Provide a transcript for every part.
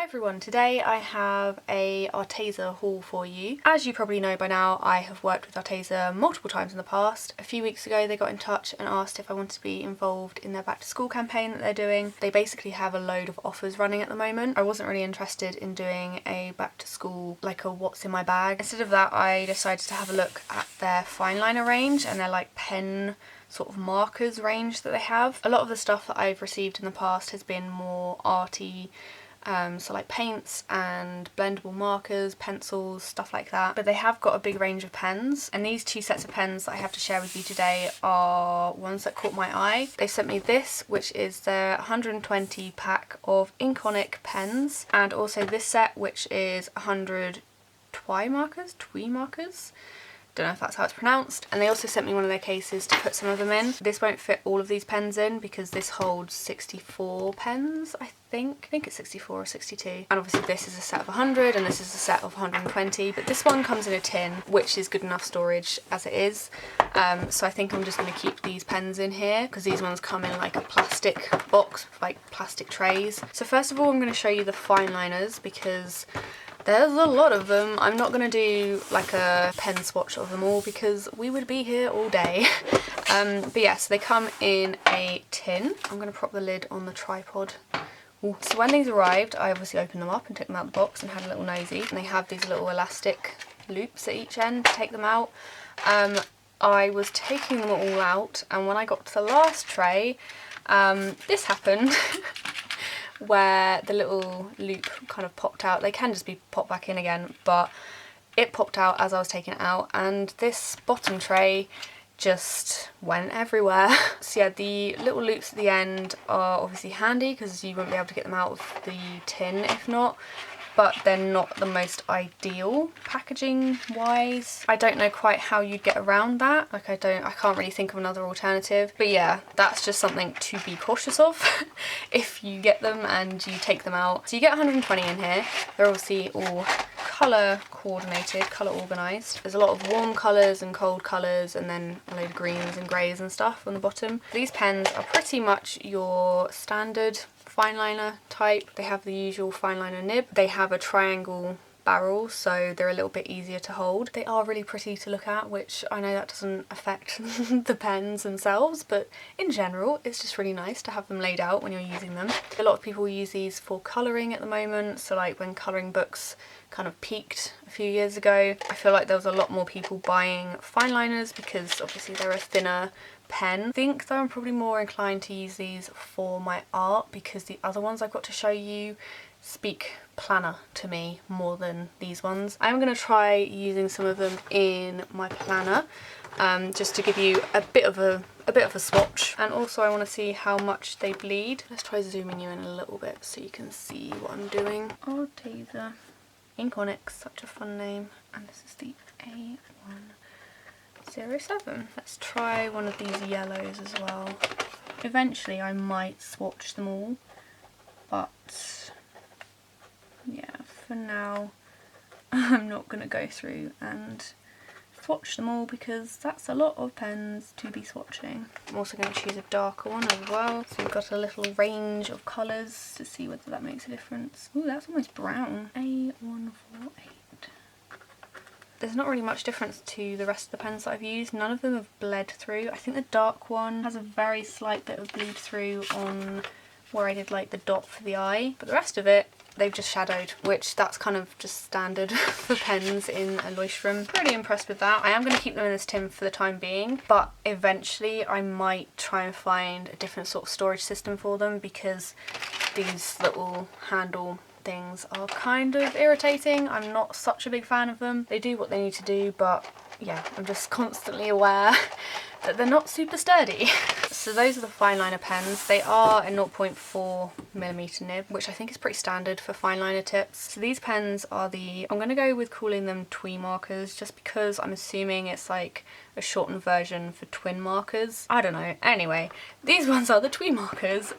everyone, today I have a Arteza haul for you. As you probably know by now, I have worked with Arteza multiple times in the past. A few weeks ago they got in touch and asked if I wanted to be involved in their back to school campaign that they're doing. They basically have a load of offers running at the moment. I wasn't really interested in doing a back to school, like a what's in my bag. Instead of that, I decided to have a look at their Fineliner range and their like pen sort of markers range that they have. A lot of the stuff that I've received in the past has been more arty, so like paints and blendable markers, pencils, stuff like that. But they have got a big range of pens, and these two sets of pens that I have to share with you today are ones that caught my eye. They sent me this, which is their 120 pack of Inconic pens, and also this set, which is 100 Twimarkers. Don't know if that's how it's pronounced. And they also sent me one of their cases to put some of them in. This won't fit all of these pens in because this holds 64 pens, I think. I think it's 64 or 62. And obviously this is a set of 100 and this is a set of 120, but this one comes in a tin, which is good enough storage as it is. So I think I'm just going to keep these pens in here because these ones come in like a plastic box, like plastic trays. So first of all, I'm going to show you the Fineliners because there's a lot of them. I'm not going to do like a pen swatch of them all because we would be here all day. But yeah, so they come in a tin. I'm going to prop the lid on the tripod. Ooh. So when these arrived, I obviously opened them up and took them out of the box and had a little nosy. And they have these little elastic loops at each end to take them out. I was taking them all out, and when I got to the last tray, this happened. Where the little loop kind of popped out. They can just be popped back in again, but it popped out as I was taking it out, and this bottom tray just went everywhere. So yeah, the little loops at the end are obviously handy because you won't be able to get them out of the tin if not, but they're not the most ideal packaging wise. I don't know quite how you'd get around that. Like I can't really think of another alternative. But yeah, that's just something to be cautious of if you get them and you take them out. So you get 120 in here. They're obviously all colour coordinated, colour organised. There's a lot of warm colours and cold colours, and then a load of greens and greys and stuff on the bottom. These pens are pretty much your standard Fineliner type. They have the usual Fineliner nib. They have a triangle barrel, so they're a little bit easier to hold. They are really pretty to look at, which I know that doesn't affect the pens themselves, but in general it's just really nice to have them laid out when you're using them. A lot of people use these for colouring at the moment, so like when colouring books kind of peaked a few years ago, I feel like there was a lot more people buying Fineliners because obviously they're a thinner pen. I think though I'm probably more inclined to use these for my art because the other ones I've got to show you speak planner to me more than these ones. I'm going to try using some of them in my planner just to give you a bit of a swatch, and also I want to see how much they bleed. Let's try zooming you in a little bit so you can see what I'm doing. Arteza Inconic, such a fun name, and this is the A107. Let's try one of these yellows as well. Eventually I might swatch them all, but yeah, for now I'm not going to go through and swatch them all because that's a lot of pens to be swatching. I'm also going to choose a darker one as well, so we've got a little range of colours to see whether that makes a difference. Ooh, that's almost brown. A148. There's not really much difference to the rest of the pens that I've used. None of them have bled through. I think the dark one has a very slight bit of bleed through on where I did like the dot for the eye, but the rest of it they've just shadowed, which that's kind of just standard for pens in a Leuchtturm. Pretty impressed with that. I am going to keep them in this tin for the time being, but eventually I might try and find a different sort of storage system for them because these little handle things are kind of irritating. I'm not such a big fan of them. They do what they need to do, but yeah, I'm just constantly aware that they're not super sturdy. So those are the Fineliner pens. They are a 0.4mm nib, which I think is pretty standard for Fineliner tips. So these pens are I'm going to go with calling them Twimarkers just because I'm assuming it's like a shortened version for Twimarkers. I don't know. Anyway, these ones are the Twimarkers.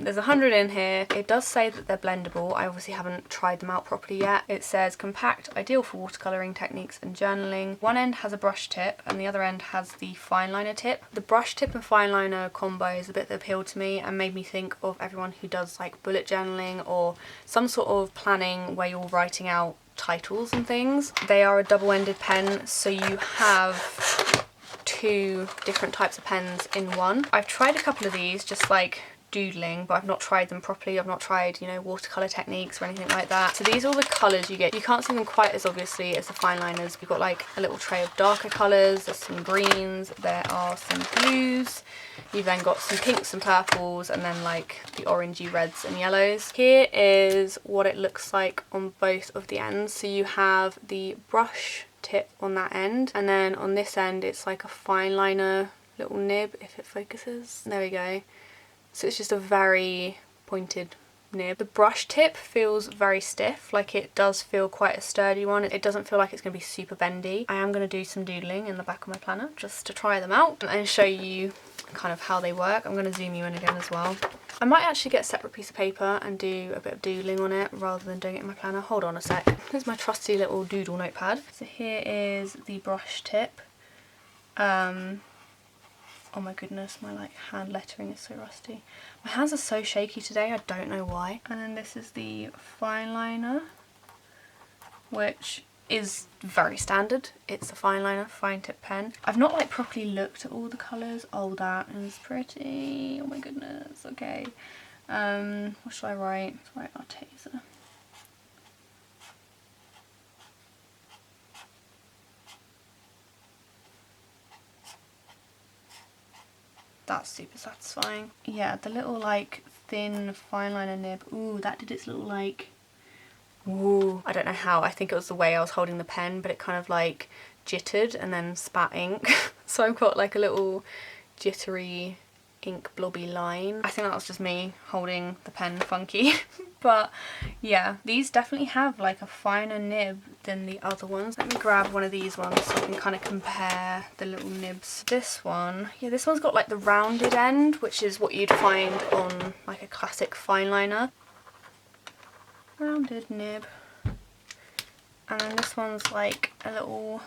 There's 100 in here. It does say that they're blendable. I obviously haven't tried them out properly yet. It says compact, ideal for watercolouring techniques and journaling. One end has a brush tip and the other end has the Fineliner fineliner tip. The brush tip and fineliner combo is a bit that appealed to me and made me think of everyone who does like bullet journaling or some sort of planning where you're writing out titles and things. They are a double-ended pen, so you have 2 different types of pens in one. I've tried a couple of these just like doodling, but I've not tried them properly. I've not tried, you know, watercolour techniques or anything like that. So these are all the colours you get. You can't see them quite as obviously as the fineliners. You've got like a little tray of darker colours, there's some greens, there are some blues, you've then got some pinks and purples, and then like the orangey reds and yellows. Here is what it looks like on both of the ends. So you have the brush tip on that end, and then on this end it's like a fineliner little nib, if it focuses. There we go. So it's just a very pointed nib. The brush tip feels very stiff, like it does feel quite a sturdy one. It doesn't feel like it's going to be super bendy. I am going to do some doodling in the back of my planner just to try them out and show you kind of how they work. I'm going to zoom you in again as well. I might actually get a separate piece of paper and do a bit of doodling on it rather than doing it in my planner. Hold on a sec. Here's my trusty little doodle notepad. So here is the brush tip. Oh my goodness, my like hand lettering is so rusty. My hands are so shaky today, I don't know why. And then this is the fineliner, which is very standard. It's a fineliner, fine tip pen. I've not like properly looked at all the colours. Oh, that is pretty. Oh my goodness, okay. What should I write? Let's write Arteza. That's super satisfying. Yeah, the little like thin fineliner nib. Ooh, that did its little like, ooh, I don't know how. I think it was the way I was holding the pen, but it kind of like jittered and then spat ink. So I've got like a little jittery ink blobby line. I think that was just me holding the pen funky. But yeah, these definitely have like a finer nib than the other ones. Let me grab one of these ones so I can kind of compare the little nibs. This one, yeah, this one's got like the rounded end, which is what you'd find on like a classic fineliner. Rounded nib. And then this one's like a little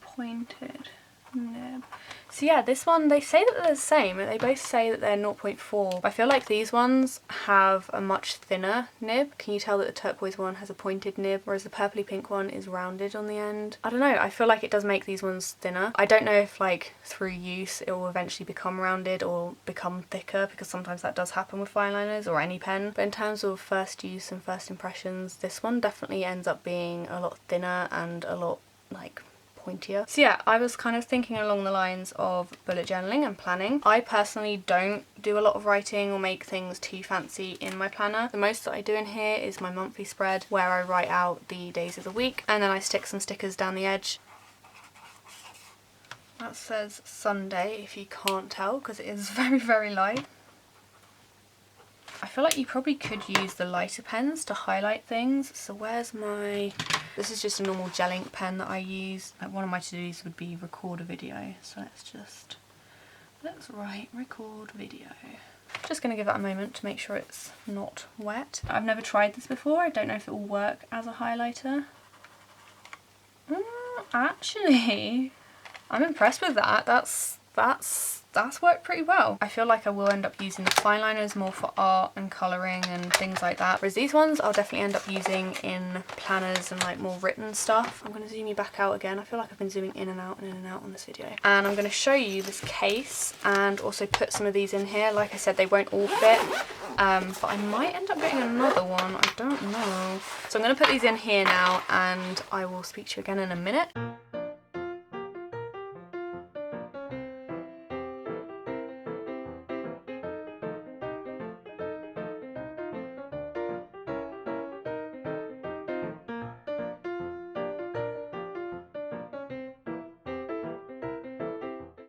pointed nib. So yeah, this one, they say that they're the same. They both say that they're 0.4. I feel like these ones have a much thinner nib. Can you tell that the turquoise one has a pointed nib, whereas the purpley pink one is rounded on the end? I don't know, I feel like it does make these ones thinner. I don't know if like through use it will eventually become rounded or become thicker, because sometimes that does happen with fineliners or any pen. But in terms of first use and first impressions, this one definitely ends up being a lot thinner and a lot like pointier. So yeah, I was kind of thinking along the lines of bullet journaling and planning. I personally don't do a lot of writing or make things too fancy in my planner. The most that I do in here is my monthly spread, where I write out the days of the week and then I stick some stickers down the edge. That says Sunday, if you can't tell, because it is very, very light. I feel like you probably could use the lighter pens to highlight things. So where's my... This is just a normal gel ink pen that I use. Like one of my to-dos would be record a video. So let's write record video. Just going to give it a moment to make sure it's not wet. I've never tried this before. I don't know if it will work as a highlighter. Actually, I'm impressed with that. That's worked pretty well. I feel like I will end up using the fineliners more for art and colouring and things like that. Whereas these ones I'll definitely end up using in planners and like more written stuff. I'm going to zoom you back out again. I feel like I've been zooming in and out on this video. And I'm going to show you this case and also put some of these in here. Like I said, they won't all fit, but I might end up getting another one. I don't know. So I'm going to put these in here now and I will speak to you again in a minute.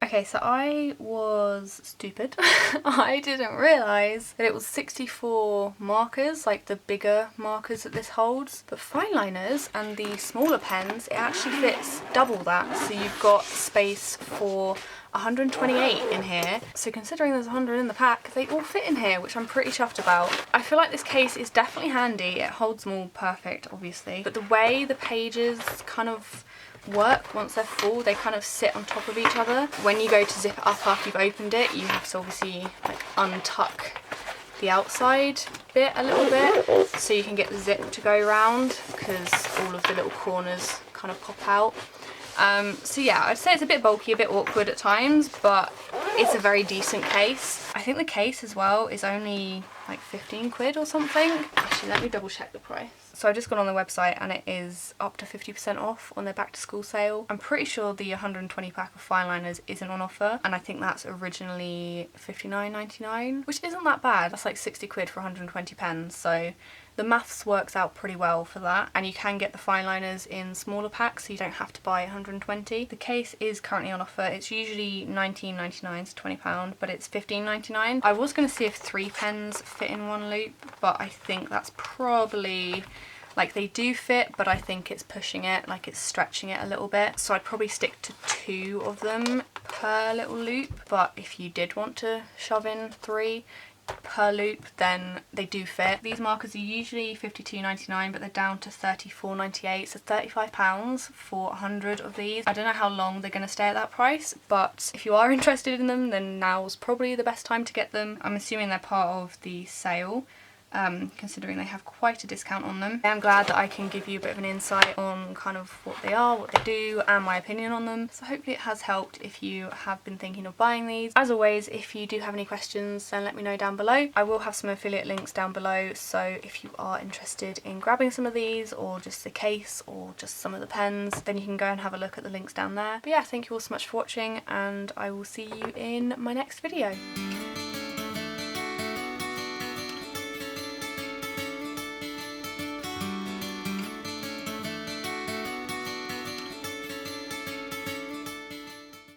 Okay, so I was stupid. I didn't realise that it was 64 markers, like the bigger markers that this holds. But fineliners and the smaller pens, it actually fits double that. So you've got space for 128 in here. So considering there's 100 in the pack, they all fit in here, which I'm pretty chuffed about. I feel like this case is definitely handy. It holds them all perfect, obviously. But the way the pages kind of work once they're full, they kind of sit on top of each other. When you go to zip it up after you've opened it, you have to obviously like untuck the outside bit a little bit so you can get the zip to go around, because all of the little corners kind of pop out. So yeah, I'd say it's a bit bulky, a bit awkward at times, but it's a very decent case. I think the case as well is only like 15 quid or something. Actually, let me double check the price. So I've just gone on the website and it is up to 50% off on their back to school sale. I'm pretty sure the 120 pack of Fineliners isn't on offer, and I think that's originally £59.99, which isn't that bad. That's like 60 quid for 120 pens, so the maths works out pretty well for that. And you can get the Fineliners in smaller packs, so you don't have to buy 120. The case is currently on offer. It's usually £19.99, so £20, but it's £15.99. I was going to see if 3 pens fit in one loop, but I think that's probably, like, they do fit, but I think it's pushing it, like it's stretching it a little bit. So I'd probably stick to 2 of them per little loop. But if you did want to shove in 3 per loop, then they do fit. These markers are usually £52.99, but they're down to £34.98, so £35 for 100 of these. I don't know how long they're going to stay at that price, but if you are interested in them, then now's probably the best time to get them. I'm assuming they're part of the sale, considering they have quite a discount on them. I'm glad that I can give you a bit of an insight on kind of what they are, what they do, and my opinion on them. So hopefully it has helped if you have been thinking of buying these. As always, if you do have any questions, then let me know down below. I will have some affiliate links down below, so if you are interested in grabbing some of these, or just the case, or just some of the pens, then you can go and have a look at the links down there. But yeah, thank you all so much for watching, and I will see you in my next video.